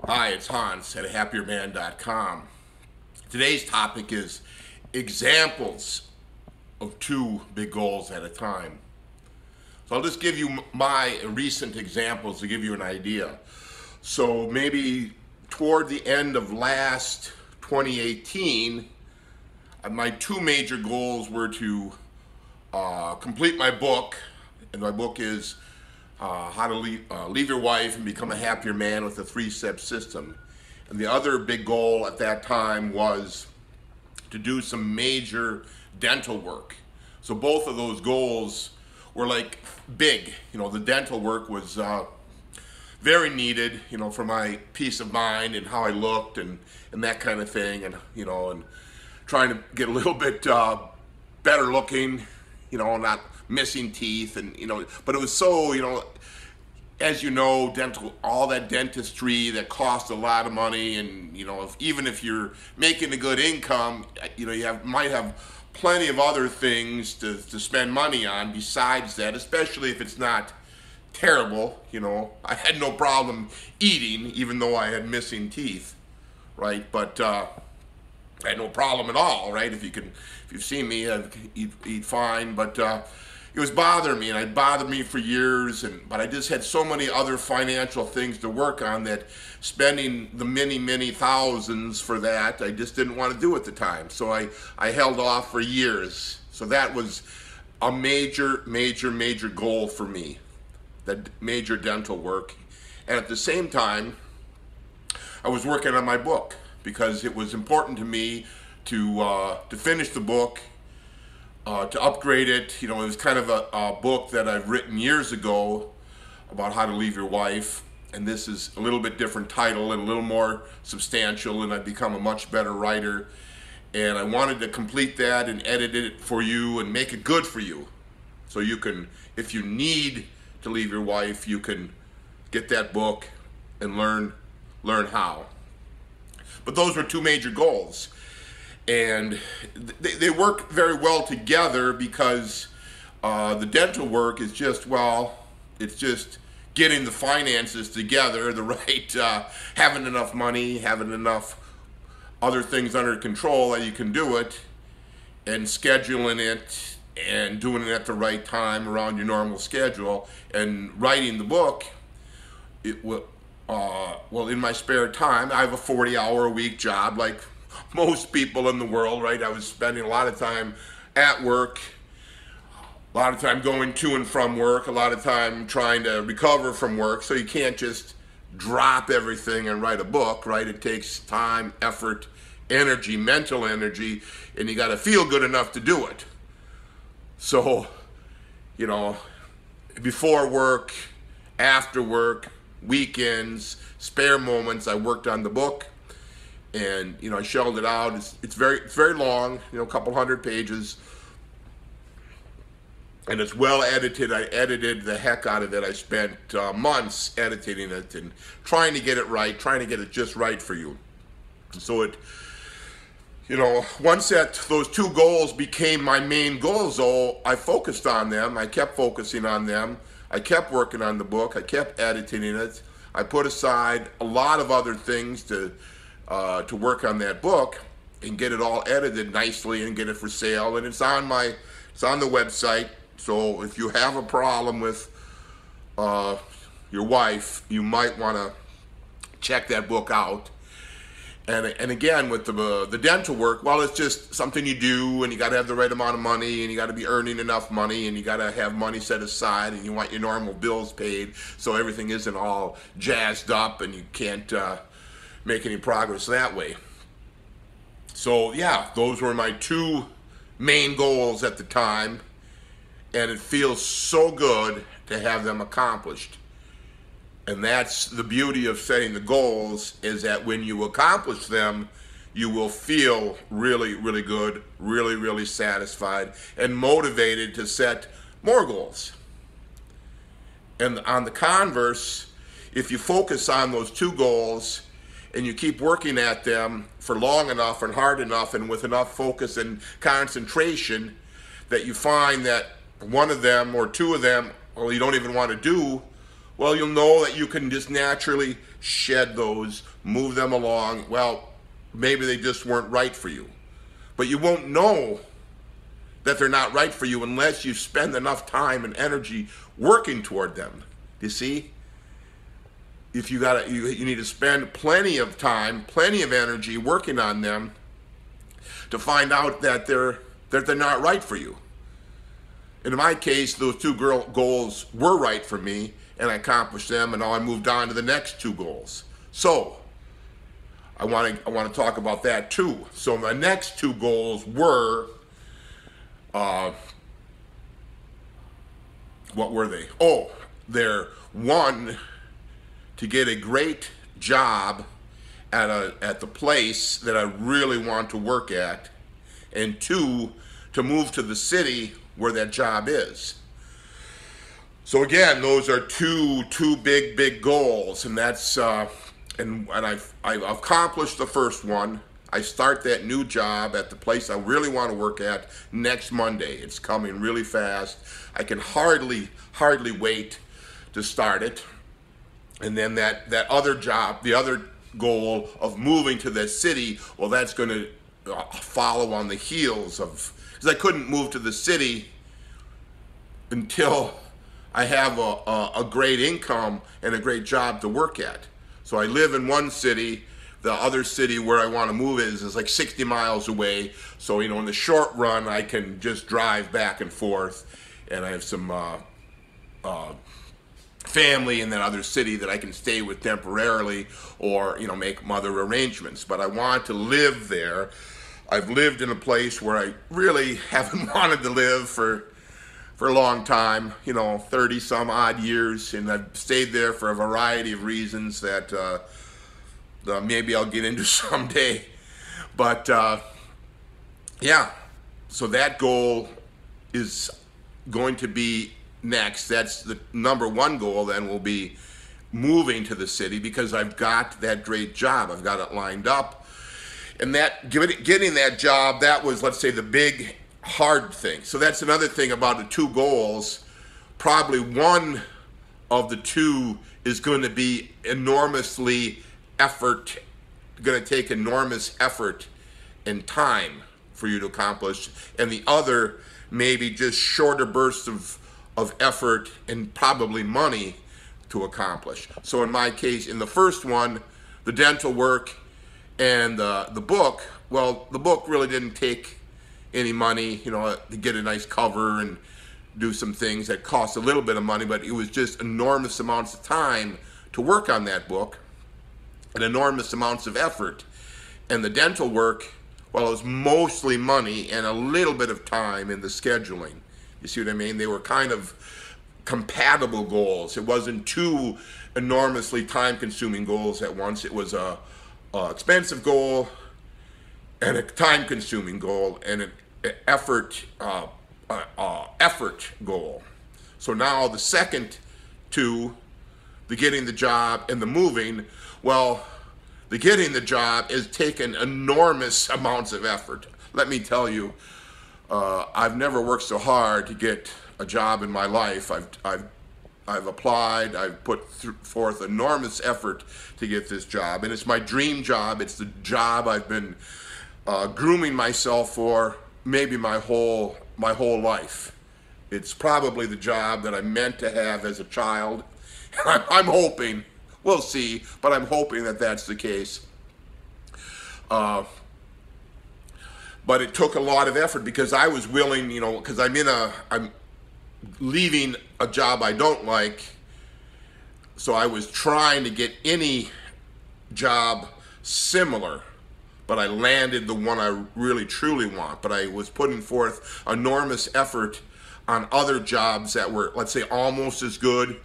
Hi, it's Hans at happierman.com. Today's topic is examples of two big goals at a time. So I'll just give you my recent examples to give you an idea. So maybe toward the end of last 2018, my two major goals were to complete my book, and my book is How to Leave Your Wife and Become a Happier Man with a 3-Step System. And the other big goal at that time was to do some major dental work. So both of those goals were like big. The dental work was very needed, for my peace of mind and how I looked and that kind of thing, and trying to get a little bit better looking, not missing teeth, and but it was so, as dental, all that dentistry that costs a lot of money, and even if you're making a good income, you might have plenty of other things to spend money on besides that, especially if it's not terrible. I had no problem eating even though I had missing teeth, right? But I had no problem at all, right? If you've seen me, I eat fine, but it was bothering me, and it bothered me for years. But I just had so many other financial things to work on that spending the many thousands for that, I just didn't want to do at the time. So I held off for years. So that was a major goal for me, that major dental work. And at the same time, I was working on my book, because it was important to me to finish the book, to upgrade it. It was kind of a book that I've written years ago about how to leave your wife, and this is a little bit different title and a little more substantial, and I've become a much better writer, and I wanted to complete that and edit it for you and make it good for you, so you can, if you need to leave your wife, you can get that book and learn how. But those were two major goals, and they work very well together, because the dental work is just, it's just getting the finances together, the right, having enough money, having enough other things under control that you can do it, and scheduling it and doing it at the right time around your normal schedule, and writing the book. It will. In my spare time, I have a 40-hour-a-week job like most people in the world, right? I was spending a lot of time at work, a lot of time going to and from work, a lot of time trying to recover from work, so you can't just drop everything and write a book, right? It takes time, effort, energy, mental energy, and you got to feel good enough to do it. So, before work, after work, weekends, spare moments, I worked on the book, and I shelled it out. It's very long, a couple hundred pages, and it's well edited. I edited the heck out of it. I spent months editing it and trying to get it right, trying to get it just right for you. So it, once those two goals became my main goals, though, I focused on them. I kept focusing on them. I kept working on the book. I kept editing it. I put aside a lot of other things to work on that book and get it all edited nicely and get it for sale. And it's on the website. So if you have a problem with your wife, you might want to check that book out. And again, with the dental work, it's just something you do, and you got to have the right amount of money, and you got to be earning enough money, and you got to have money set aside, and you want your normal bills paid, so everything isn't all jazzed up, and you can't make any progress that way. So yeah, those were my two main goals at the time, and it feels so good to have them accomplished. And that's the beauty of setting the goals, is that when you accomplish them, you will feel really good, really satisfied, and motivated to set more goals. And on the converse, if you focus on those two goals and you keep working at them for long enough and hard enough and with enough focus and concentration, that you find that one of them or two of them, you don't even want to do well, you'll know that you can just naturally shed those, move them along. Well, maybe they just weren't right for you. But you won't know that they're not right for you unless you spend enough time and energy working toward them. You see? If you need to spend plenty of time, plenty of energy working on them to find out that they're not right for you. And in my case, those two goals were right for me, and I accomplished them, and now I moved on to the next two goals. So I want to talk about that too. So my next two goals were, what were they? Oh, they're one, to get a great job at the place that I really want to work at, and two, to move to the city where that job is. So again, those are two big goals, and that's and I've accomplished the first one. I start that new job at the place I really want to work at next Monday. It's coming really fast. I can hardly wait to start it. And then that other job, the other goal of moving to the city, well, that's going to follow on the heels of, because I couldn't move to the city until I have a great income and a great job to work at. So I live in one city. The other city where I want to move is like 60 miles away. So, in the short run, I can just drive back and forth, and I have some family in that other city that I can stay with temporarily, or make other arrangements. But I want to live there. I've lived in a place where I really haven't wanted to live for a long time, 30 some odd years, and I've stayed there for a variety of reasons that maybe I'll get into someday. But yeah, so that goal is going to be next. That's the number one goal. Then will be moving to the city, because I've got that great job. I've got it lined up, and that getting that job, that was, let's say, the big hard thing. So that's another thing about the two goals. Probably one of the two is going to be going to take enormous effort and time for you to accomplish, and the other maybe just shorter bursts of effort and probably money to accomplish. So in my case, in the first one, the dental work and the book, well, the book really didn't take any money, to get a nice cover and do some things that cost a little bit of money, but it was just enormous amounts of time to work on that book and enormous amounts of effort. And the dental work, well, it was mostly money and a little bit of time in the scheduling. You see what I mean? They were kind of compatible goals. It wasn't two enormously time-consuming goals at once. It was a expensive goal and a time-consuming goal and an effort goal. So now the second two, the getting the job and the moving, well, the getting the job is taking enormous amounts of effort. Let me tell you, I've never worked so hard to get a job in my life. I've applied, I've put forth enormous effort to get this job, and it's my dream job. It's the job I've been grooming myself for maybe my whole life. It's probably the job that I meant to have as a child. I'm hoping, we'll see, but I'm hoping that that's the case. But it took a lot of effort, because I was willing, because I'm leaving a job I don't like, so I was trying to get any job similar, but I landed the one I really truly want. But I was putting forth enormous effort on other jobs that were, let's say, almost as good,